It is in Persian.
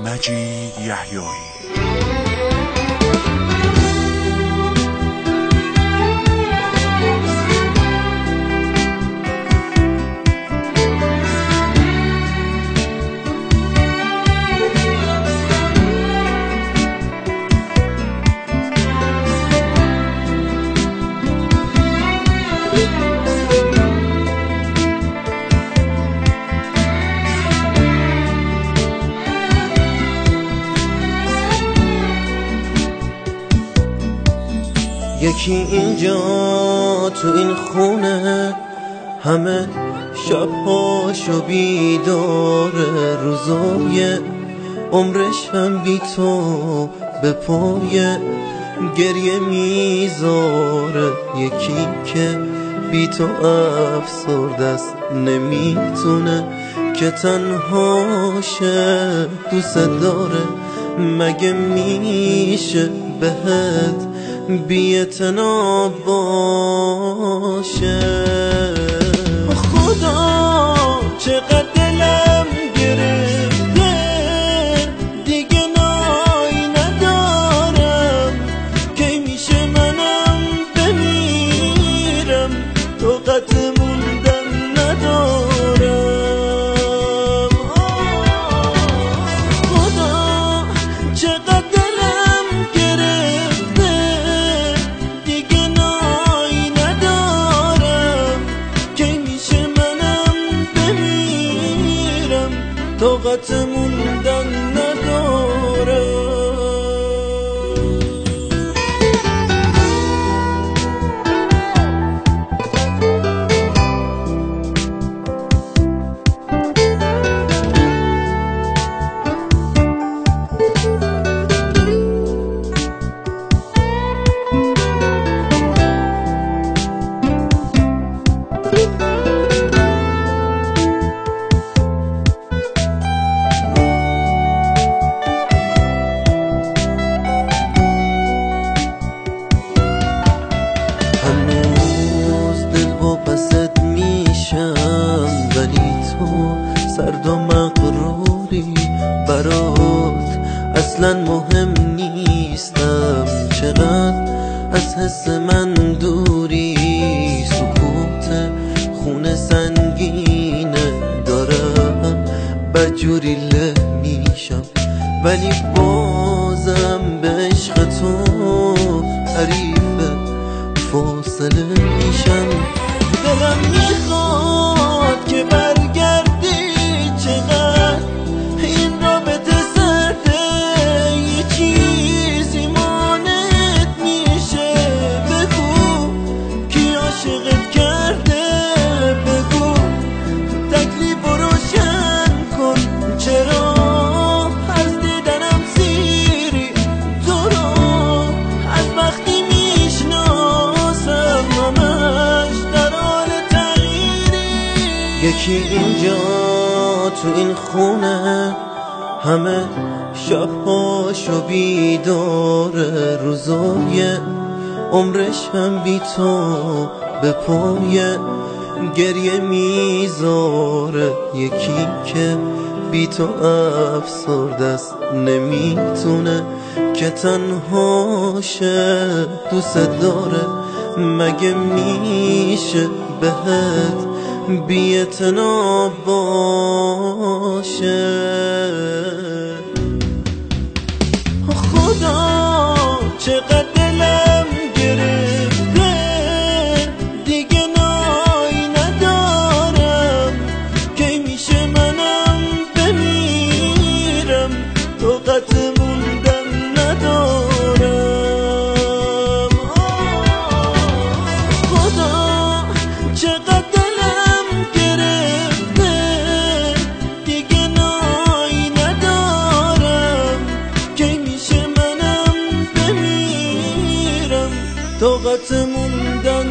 مجید یحیایی. یکی اینجا تو این خونه همه شبهاشو بیداره، روزای عمرش هم بی تو به پای گریه میذاره. یکی که بی تو افسرده است نمیتونه که تنهاشه دوست داره. مگه میشه بهت بی‌اعتنا باشه؟ خدا چقدر دلم گرفته، دیگه نایی ندارم. کی میشه منم بمیرم، طاقت موندن ندارم. خدا چقدر دلم گرفته، دیگه نایی ندارم. کی میشه منم بمیرم، طاقت موندن ندارم. سرد و مغروری برات اصلا مهم نیستم. چقدر از حس من دوری، سکوت خونه سنگینه دارم، بدجوری له میشم ولی بازم به عشق تو حریف فاصله میشم. دلم میخواد که برگردی، چقدر این رابطه سرده، یه چیزی مانعت میشه. بگو کی عاشقت کرده، بگو تکلیف رو روشن کن. چرا از دیدنم سیری، تو رو از وقتی میشناسم همش در حال تغییری. یکی اینجا تو این خونه همه شبهاشو بیداره، روزای عمرش هم بی تو به پای گریه میذاره. یکی که بی تو افسرده است نمیتونه که تنهاشه دوست داره. مگه میشه بهت بی‌اعتنا باشه؟ خدا چقدر دلم گرفته، دیگه نایی ندارم. کی میشه منم بمیرم، طاقت موندن ندارم. خدا چقدر دلم گرفته، دیگه نایی ندارم. کی میشه منم بمیرم، طاقت موندن